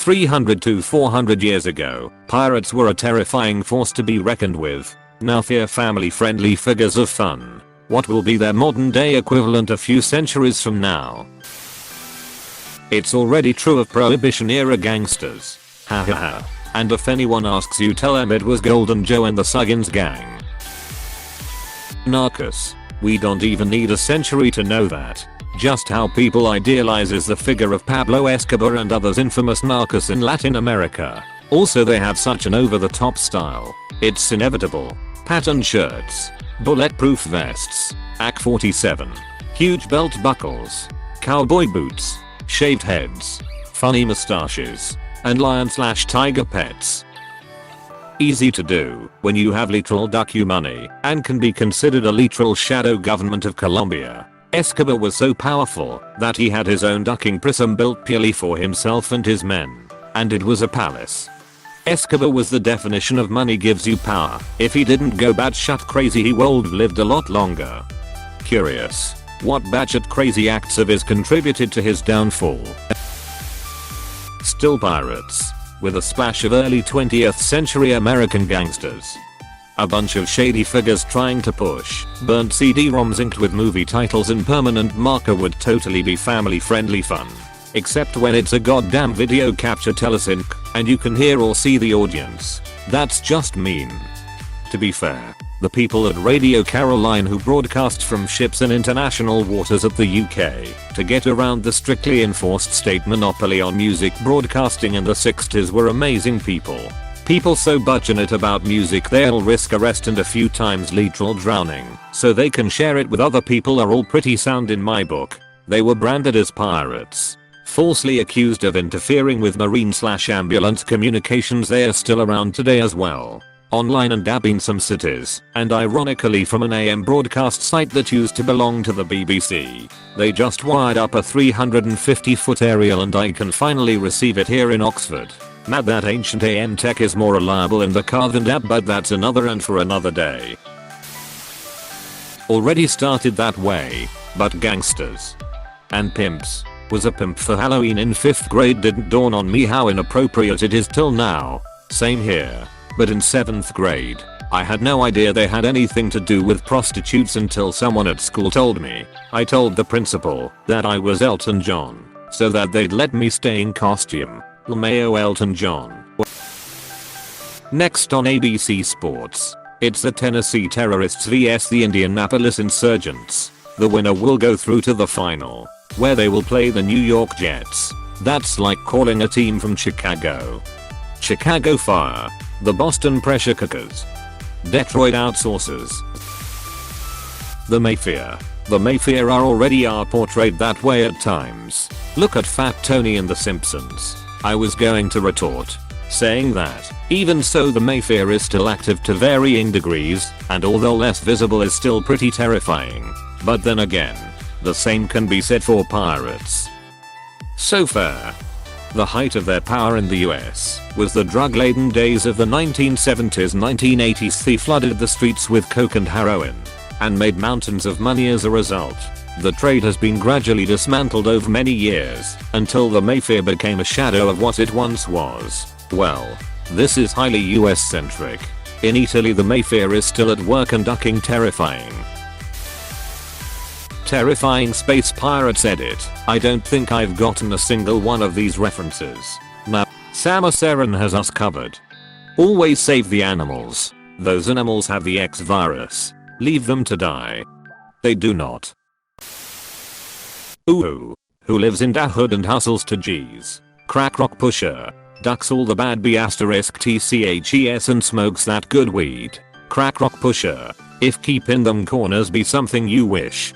300 to 400 years ago, pirates were a terrifying force to be reckoned with. Now fear family-friendly figures of fun. What will be their modern-day equivalent a few centuries from now? It's already true of Prohibition-era gangsters. Ha ha ha. And if anyone asks you, tell them it was Golden Joe and the Suggins gang. Narcos. We don't even need a century to know that. Just how people idealizes the figure of Pablo Escobar and others infamous narcos in Latin America. Also they have such an over-the-top style. It's inevitable. Patterned shirts. Bulletproof vests. AK-47. Huge belt buckles. Cowboy boots. Shaved heads. Funny mustaches. And lion/tiger pets. Easy to do when you have literal duck money and can be considered a literal shadow government of Colombia. Escobar was so powerful that he had his own ducking prison built purely for himself and his men. And it was a palace. Escobar was the definition of money gives you power. If he didn't go batshit crazy he would have lived a lot longer. Curious. What batshit crazy acts of his contributed to his downfall? Still pirates. With a splash of early 20th century American gangsters. A bunch of shady figures trying to push burnt CD-ROMs inked with movie titles and permanent marker would totally be family friendly fun. Except when it's a goddamn video capture telesync and you can hear or see the audience. That's just mean. To be fair, the people at Radio Caroline who broadcast from ships in international waters of the UK to get around the strictly enforced state monopoly on music broadcasting in the 60s were amazing people. People so passionate about music they'll risk arrest and a few times literal drowning so they can share it with other people are all pretty sound in my book. They were branded as pirates. Falsely accused of interfering with marine/ambulance communications. They are still around today as well. Online and dabbing some cities, and ironically from an AM broadcast site that used to belong to the BBC. They just wired up a 350-foot aerial and I can finally receive it here in Oxford. Mad that ancient AM tech is more reliable in the car than DAB, but that's another and for another day. Already started that way, but gangsters and pimps. Was a pimp for Halloween in 5th grade didn't dawn on me how inappropriate it is till now. Same here. But in 7th grade, I had no idea they had anything to do with prostitutes until someone at school told me. I told the principal that I was Elton John, so that they'd let me stay in costume. LMAO Elton John. Next on ABC Sports, it's the Tennessee Terrorists vs the Indianapolis Insurgents. The winner will go through to the final, where they will play the New York Jets. That's like calling a team from Chicago Fire. The Boston Pressure Cookers. Detroit Outsourcers. The Mayfair. The Mayfair are portrayed that way at times. Look at Fat Tony in The Simpsons. I was going to retort, saying that, even so the Mayfair is still active to varying degrees, and although less visible is still pretty terrifying. But then again, the same can be said for pirates. So fair. The height of their power in the US was the drug-laden days of the 1970s. 1980s. They flooded the streets with coke and heroin and made mountains of money as a result. The trade has been gradually dismantled over many years until the Mayfair became a shadow of what it once was. Well, this is highly US centric. In Italy the Mayfair is still at work and ducking terrifying space pirates. Edit. I don't think I've gotten a single one of these references. Now, Samasaran has us covered. Always save the animals. Those animals have the X virus. Leave them to die. They do not. Ooh. Who lives in Dahood and hustles to G's. Crack rock pusher. Ducks all the bad B** TCHES and smokes that good weed. Crack rock pusher. If keeping them corners be something you wish.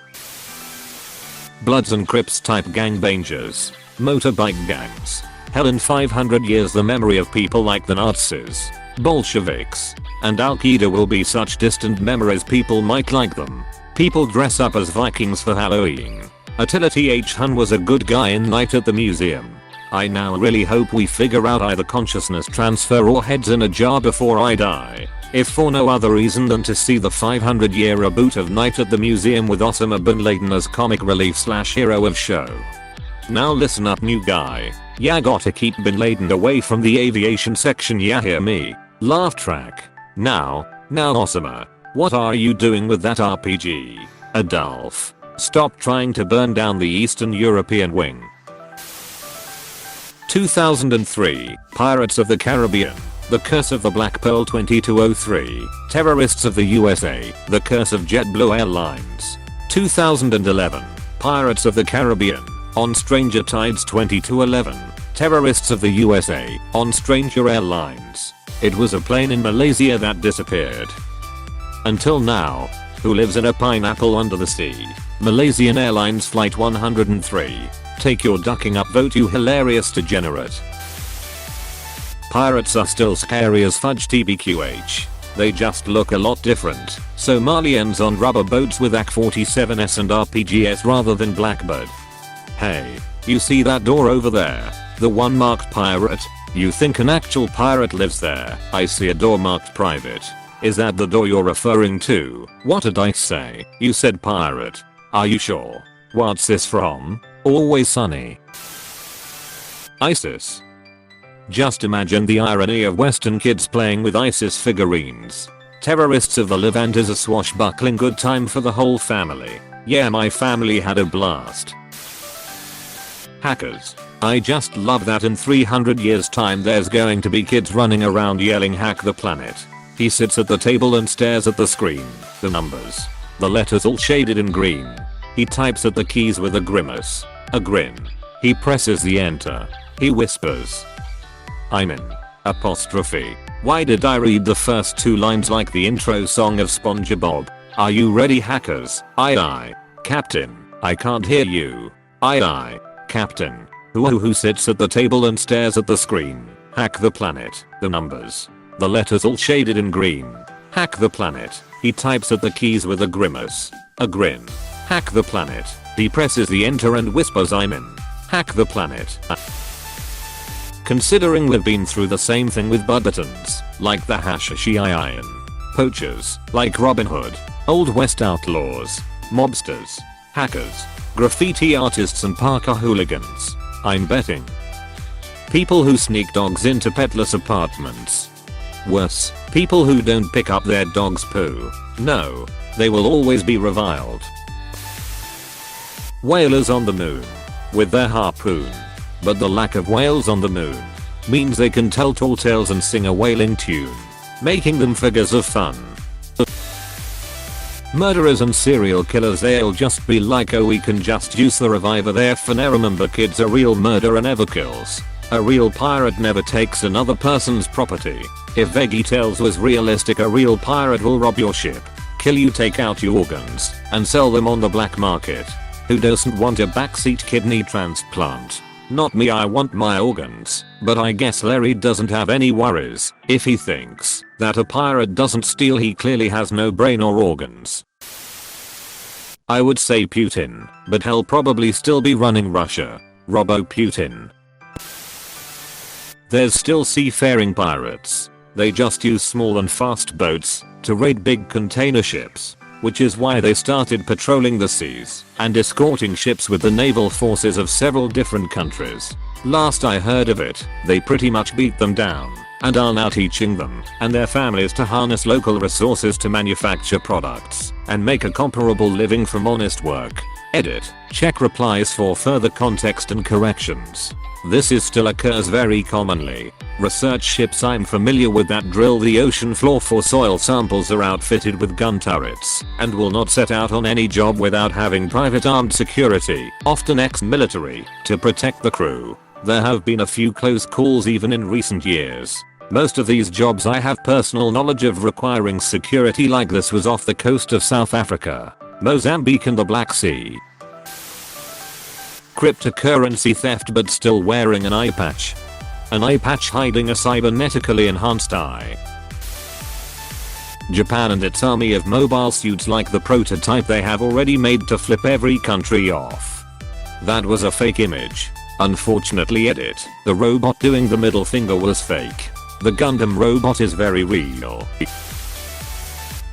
Bloods and Crips type gangbangers. Motorbike gangs. Hell, in 500 years the memory of people like the Nazis, Bolsheviks, and Al-Qaeda will be such distant memories people might like them. People dress up as Vikings for Halloween. Attila Th Hun was a good guy in Night at the Museum. I now really hope we figure out either consciousness transfer or heads in a jar before I die. If for no other reason than to see the 500-year reboot of Night at the Museum with Osama bin Laden as comic relief / hero of show. Now listen up, new guy. Yeah, gotta keep Bin Laden away from the aviation section, yeah, hear me. Laugh track. Now Osama. What are you doing with that RPG? Adolf. Stop trying to burn down the Eastern European wing. 2003, Pirates of the Caribbean, The Curse of the Black Pearl. 2203, Terrorists of the USA, The Curse of JetBlue Airlines. 2011, Pirates of the Caribbean, On Stranger Tides. 2211, Terrorists of the USA, On Stranger Airlines. It was a plane in Malaysia that disappeared. Until now. Who lives in a pineapple under the sea? Malaysian Airlines Flight 103. Take your ducking up vote, you hilarious degenerate. Pirates are still scary as fudge, tbqh. They just look a lot different. Somalians on rubber boats with AK-47s and RPGs rather than Blackbird. Hey, you see that door over there? The one marked pirate? You think an actual pirate lives there? I see a door marked private. Is that the door you're referring to? What did I say? You said pirate. Are you sure? What's this from? Always Sunny. ISIS. Just imagine the irony of Western kids playing with ISIS figurines. Terrorists of the Levant is a swashbuckling good time for the whole family. Yeah, my family had a blast. Hackers. I just love that in 300 years time there's going to be kids running around yelling hack the planet. He sits at the table and stares at the screen, the numbers, the letters all shaded in green. He types at the keys with a grimace, a grin. He presses the enter. He whispers, I'm in. Apostrophe. Why did I read the first two lines like the intro song of SpongeBob? Are you ready, hackers? Aye. Captain, I can't hear you. Aye. Captain. Who sits at the table and stares at the screen. Hack the planet, the numbers, the letters all shaded in green. Hack the planet. He types at the keys with a grimace, a grin. Hack the planet. He presses the enter and whispers, I'm in. Hack the planet. Considering we've been through the same thing with Budbertons, like the Hashishian, poachers, like Robin Hood, Old West outlaws, mobsters, hackers, graffiti artists and parkour hooligans, I'm betting. People who sneak dogs into petless apartments. Worse, people who don't pick up their dog's poo. No, they will always be reviled. Whalers on the moon. With their harpoon. But the lack of whales on the moon means they can tell tall tales and sing a whaling tune, making them figures of fun. Murderers and serial killers, they'll just be like, oh, we can just use the reviver there for now. Remember kids, a real murderer never kills. A real pirate never takes another person's property. If Veggie Tales was realistic, a real pirate will rob your ship, kill you, take out your organs, and sell them on the black market. Who doesn't want a backseat kidney transplant? Not me, I want my organs, but I guess Larry doesn't have any worries. If he thinks that a pirate doesn't steal, he clearly has no brain or organs. I would say Putin, but he'll probably still be running Russia. Robo Putin. There's still seafaring pirates. They just use small and fast boats to raid big container ships, which is why they started patrolling the seas and escorting ships with the naval forces of several different countries. Last I heard of it, they pretty much beat them down and are now teaching them and their families to harness local resources to manufacture products and make a comparable living from honest work. Edit. Check replies for further context and corrections. This still occurs very commonly. Research ships I'm familiar with that drill the ocean floor for soil samples are outfitted with gun turrets and will not set out on any job without having private armed security, often ex-military, to protect the crew. There have been a few close calls even in recent years. Most of these jobs I have personal knowledge of requiring security like this was off the coast of South Africa, Mozambique and the Black Sea. Cryptocurrency theft but still wearing an eye patch. An eye patch hiding a cybernetically enhanced eye. Japan and its army of mobile suits like the prototype they have already made to flip every country off. That was a fake image. Unfortunately, edit. The robot doing the middle finger was fake. The Gundam robot is very real.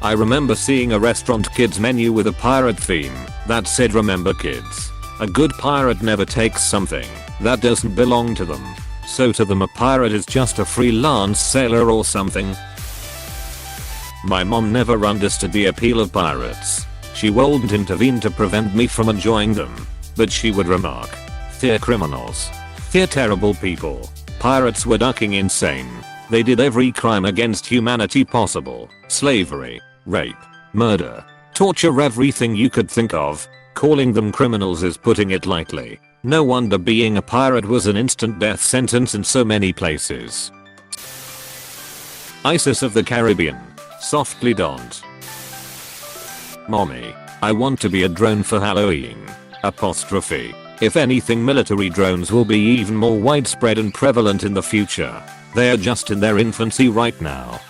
I remember seeing a restaurant kids menu with a pirate theme that said remember kids. A good pirate never takes something That doesn't belong to them. So to them a pirate is just a freelance sailor or something. My mom never understood the appeal of pirates. She wouldn't intervene to prevent me from enjoying them. But she would remark, "Fear criminals. Fear terrible people. Pirates were ducking insane. They did every crime against humanity possible. Slavery, rape, murder, torture, everything you could think of. Calling them criminals is putting it lightly. No wonder being a pirate was an instant death sentence in so many places." ISIS of the Caribbean. Softly don't. Mommy, I want to be a drone for Halloween. Apostrophe. If anything, military drones will be even more widespread and prevalent in the future. They are just in their infancy right now.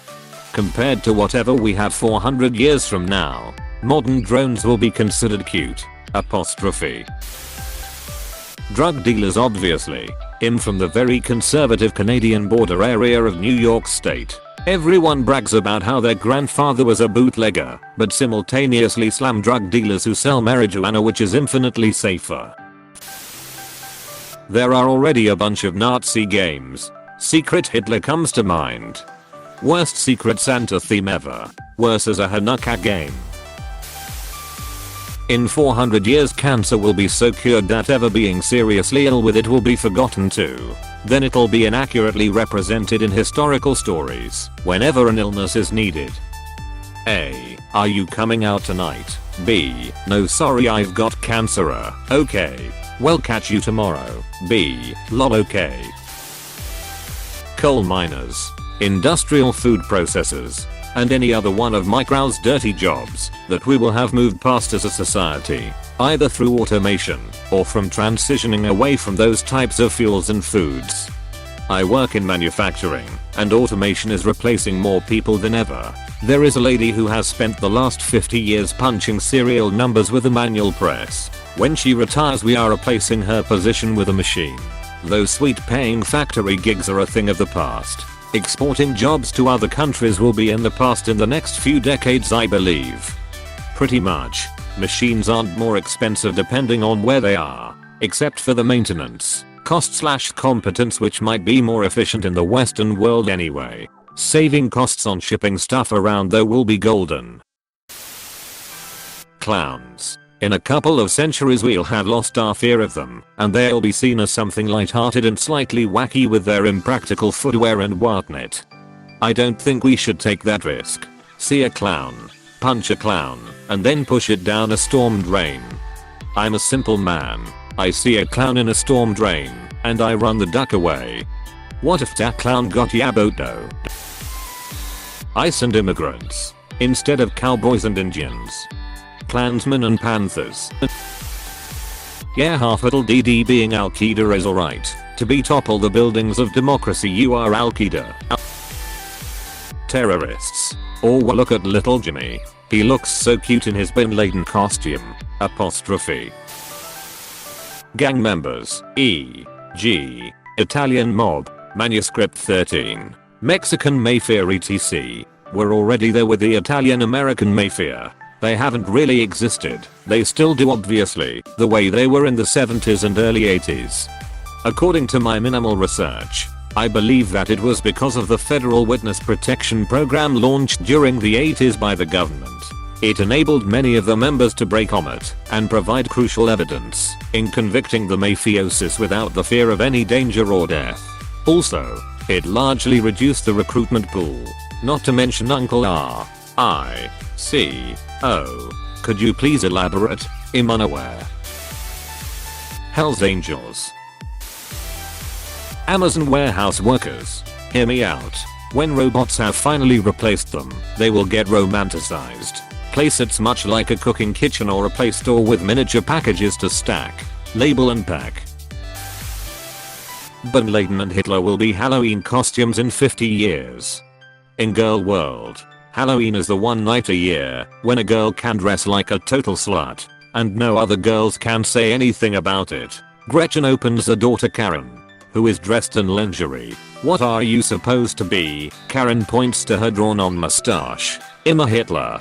Compared to whatever we have 400 years from now, modern drones will be considered cute. Apostrophe. Drug dealers obviously. I'm from the very conservative Canadian border area of New York State. Everyone brags about how their grandfather was a bootlegger, but simultaneously slam drug dealers who sell marijuana, which is infinitely safer. There are already a bunch of Nazi games. Secret Hitler comes to mind. Worst Secret Santa theme ever. Worse as a Hanukkah game. In 400 years cancer will be so cured that ever being seriously ill with it will be forgotten too. Then it'll be inaccurately represented in historical stories whenever an illness is needed. A. Are you coming out tonight? B. No sorry, I've got cancer. Okay. Well, catch you tomorrow. B. Lol, okay. Coal miners, industrial food processors, and any other one of Micro's dirty jobs that we will have moved past as a society, either through automation or from transitioning away from those types of fuels and foods. I work in manufacturing, and automation is replacing more people than ever. There is a lady who has spent the last 50 years punching serial numbers with a manual press. When she retires, we are replacing her position with a machine. Those sweet paying factory gigs are a thing of the past. Exporting jobs to other countries will be in the past in the next few decades, I believe. Pretty much. Machines aren't more expensive depending on where they are, except for the maintenance cost/competence, which might be more efficient in the Western world anyway. Saving costs on shipping stuff around though will be golden. Clowns. In a couple of centuries we'll have lost our fear of them, and they'll be seen as something light-hearted and slightly wacky with their impractical footwear and whatnot. I don't think we should take that risk. See a clown, punch a clown, and then push it down a storm drain. I'm a simple man. I see a clown in a storm drain, and I run the duck away. What if that clown got yaboed though? Ice and immigrants. Instead of cowboys and Indians. Klansmen and Panthers. Yeah, half-DD being Al-Qaeda is alright. To be topple the buildings of democracy, you are Al-Qaeda. Terrorists. Oh, well, look at little Jimmy. He looks so cute in his Bin Laden costume. Apostrophe. Gang members. E.g. Italian mob. Manuscript 13. Mexican Mafia etc. We're already there with the Italian-American Mafia. They haven't really existed. They still do, obviously, the way they were in the 70s and early 80s. According to my minimal research, I believe that it was because of the Federal Witness Protection Program launched during the 80s by the government. It enabled many of the members to break omet and provide crucial evidence in convicting the mafiosos without the fear of any danger or death. Also, it largely reduced the recruitment pool, not to mention Uncle R. I. C. O. Could you please elaborate? I'm unaware. Hell's Angels. Amazon warehouse workers. Hear me out. When robots have finally replaced them, they will get romanticized. Placemates much like a cooking kitchen or a play store with miniature packages to stack, label and pack. Bin Laden and Hitler will be Halloween costumes in 50 years. In girl world, Halloween is the one night a year when a girl can dress like a total slut, and no other girls can say anything about it. Gretchen opens the door to Karen, who is dressed in lingerie. What are you supposed to be? Karen points to her drawn-on mustache. I'm a Hitler.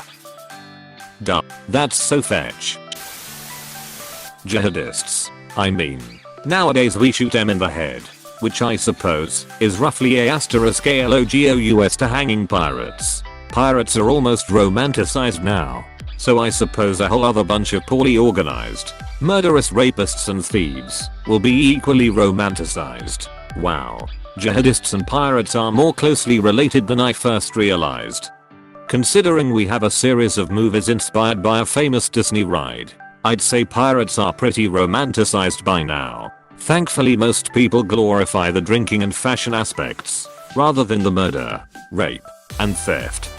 Duh. That's so fetch. Jihadists. I mean, Nowadays we shoot them in the head, which I suppose is roughly *logous to hanging pirates. Pirates are almost romanticized now, so I suppose a whole other bunch of poorly organized, murderous rapists and thieves will be equally romanticized. Wow. Jihadists and pirates are more closely related than I first realized. Considering we have a series of movies inspired by a famous Disney ride, I'd say pirates are pretty romanticized by now. Thankfully most people glorify the drinking and fashion aspects, rather than the murder, rape, and theft.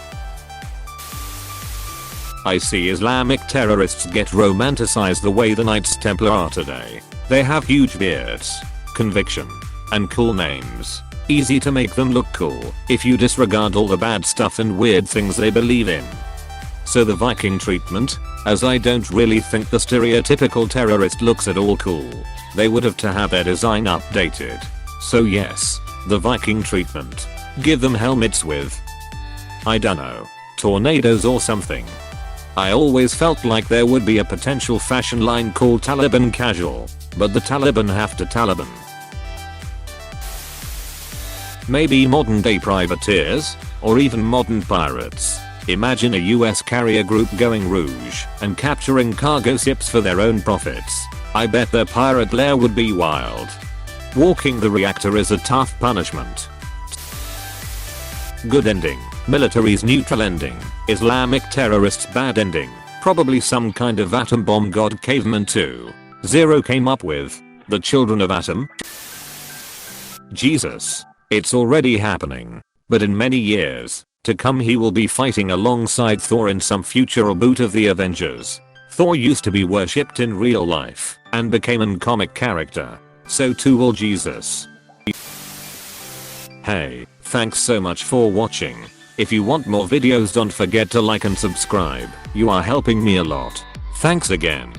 I see Islamic terrorists get romanticized the way the Knights Templar are today. They have huge beards, conviction, and cool names. Easy to make them look cool if you disregard all the bad stuff and weird things they believe in. So the Viking treatment, as I don't really think the stereotypical terrorist looks at all cool. They would have to have their design updated. So yes, the Viking treatment. Give them helmets with, I dunno, tornadoes or something. I always felt like there would be a potential fashion line called Taliban Casual, but the Taliban have to Taliban. Maybe modern day privateers, or even modern pirates. Imagine a US carrier group going rouge and capturing cargo ships for their own profits. I bet their pirate lair would be wild. Walking the reactor is a tough punishment. Good ending. Military's neutral ending. Islamic terrorists bad ending. Probably some kind of atom bomb god caveman 2.0 came up with. The children of Atom? Jesus. It's already happening. But in many years to come he will be fighting alongside Thor in some future reboot of the Avengers. Thor used to be worshipped in real life and became an comic character. So too will Jesus. Hey, thanks so much for watching. If you want more videos don't forget to like and subscribe. You are helping me a lot. Thanks again.